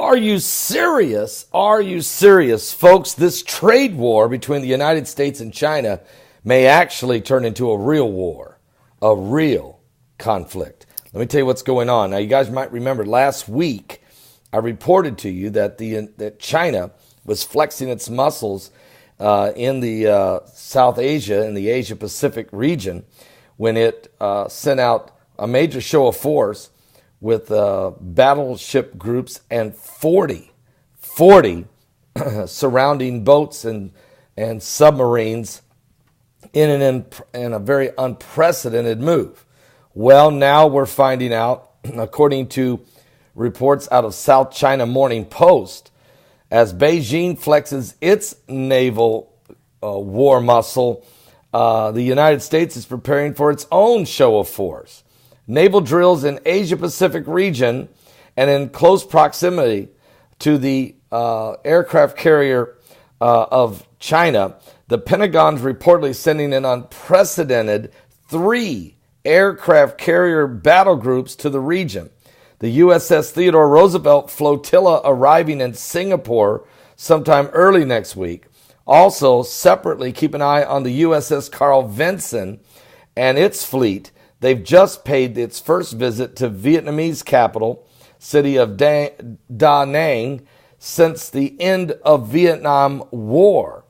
Are you serious? Are you serious, folks? This trade war between the United States and China may actually turn into a real war, a real conflict. Let me tell you what's going on. Now, you guys might remember last week I reported to you that China was flexing its muscles in the South Asia, in the Asia Pacific region, when it sent out a major show of force with battleship groups and 40 surrounding boats and submarines in a very unprecedented move. Well, now we're finding out, according to reports out of South China Morning Post, as Beijing flexes its naval war muscle, the United States is preparing for its own show of force. Naval drills in Asia-Pacific region and in close proximity to the aircraft carrier of China, the Pentagon's reportedly sending an unprecedented 3 aircraft carrier battle groups to the region. The USS Theodore Roosevelt flotilla arriving in Singapore sometime early next week. Also, separately, keep an eye on the USS Carl Vinson and its fleet. They've just paid its first visit to Vietnamese capital, city of Da Nang, since the end of Vietnam War.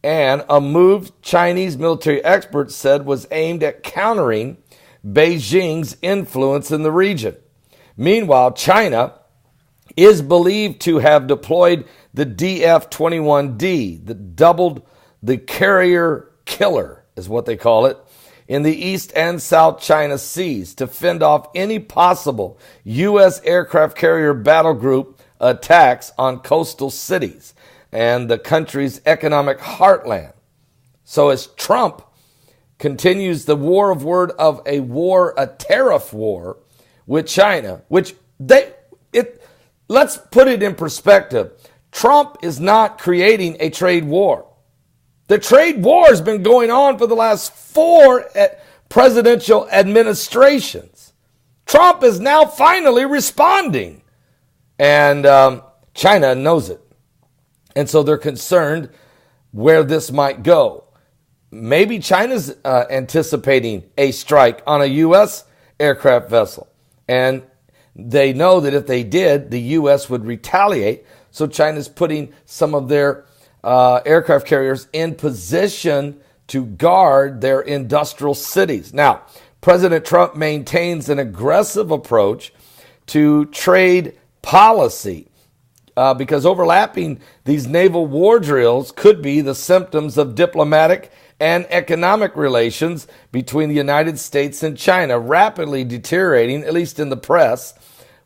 And a move Chinese military experts said was aimed at countering Beijing's influence in the region. Meanwhile, China is believed to have deployed the DF-21D, the carrier killer is what they call it, in the East and South China Seas to fend off any possible U.S. aircraft carrier battle group attacks on coastal cities and the country's economic heartland. So as Trump continues the war of word of a tariff war with China, let's put it in perspective. Trump is not creating a trade war. The trade war has been going on for the last 4 presidential administrations. Trump is now finally responding. And China knows it. And so they're concerned where this might go. Maybe China's anticipating a strike on a U.S. aircraft vessel. And they know that if they did, the U.S. would retaliate. So China's putting some of their aircraft carriers in position to guard their industrial cities. Now, President Trump maintains an aggressive approach to trade policy because overlapping these naval war drills could be the symptoms of diplomatic and economic relations between the United States and China rapidly deteriorating, at least in the press,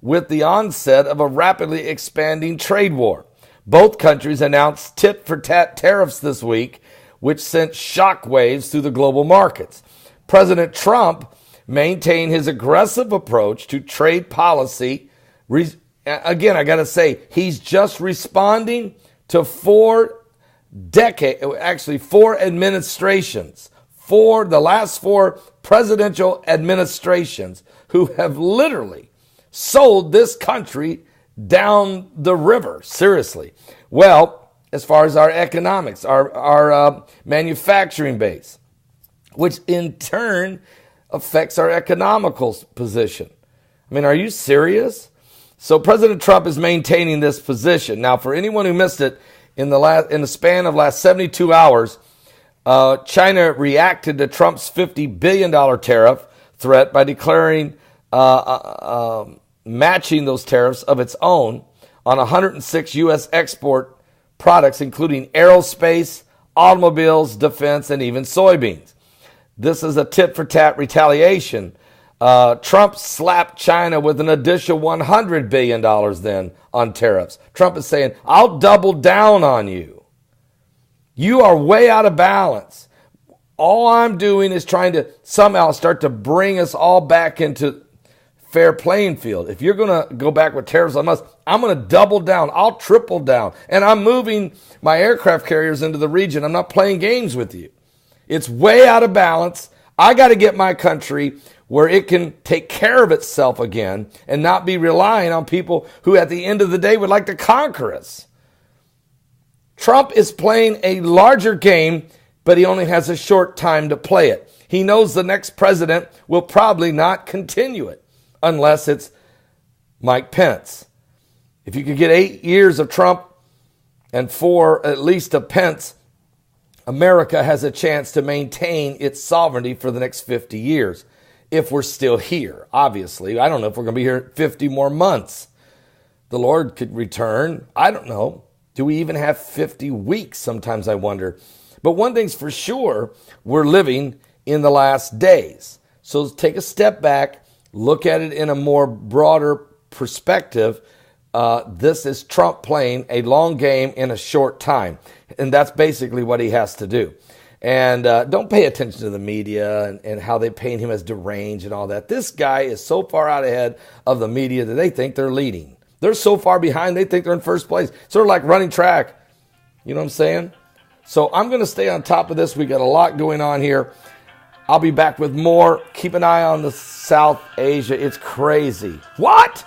with the onset of a rapidly expanding trade war. Both countries announced tit-for-tat tariffs this week, which sent shockwaves through the global markets. President Trump maintained his aggressive approach to trade policy. Again, I got to say, he's just responding to 4 administrations, the last 4 presidential administrations who have literally sold this country down the river. Seriously. Well, as far as our economics, our manufacturing base, which in turn affects our economical position. I mean, are you serious? So President Trump is maintaining this position. Now, for anyone who missed it, in the span of last 72 hours, China reacted to Trump's $50 billion tariff threat by declaring matching those tariffs of its own on 106 U.S. export products, including aerospace, automobiles, defense, and even soybeans. This is a tit-for-tat retaliation. Trump slapped China with an additional $100 billion then on tariffs. Trump is saying, I'll double down on you. You are way out of balance. All I'm doing is trying to somehow start to bring us all back into fair playing field. If you're going to go back with tariffs on us, I'm going to double down. I'll triple down. And I'm moving my aircraft carriers into the region. I'm not playing games with you. It's way out of balance. I got to get my country where it can take care of itself again and not be relying on people who at the end of the day would like to conquer us. Trump is playing a larger game, but he only has a short time to play it. He knows the next president will probably not continue it unless it's Mike Pence. If you could get 8 years of Trump and 4 at least of Pence, America has a chance to maintain its sovereignty for the next 50 years. If we're still here, obviously. I don't know if we're going to be here 50 more months. The Lord could return. I don't know. Do we even have 50 weeks? Sometimes I wonder. But one thing's for sure, we're living in the last days. So take a step back, look at it in a more broader perspective. This is Trump playing a long game in a short time. And that's basically what he has to do. And don't pay attention to the media and how they paint him as deranged and all that. This guy is so far out ahead of the media that they think they're leading. They're so far behind, they think they're in first place. Sort of like running track. You know what I'm saying? So I'm going to stay on top of this. We got a lot going on here. I'll be back with more. Keep an eye on the South Asia. It's crazy. What?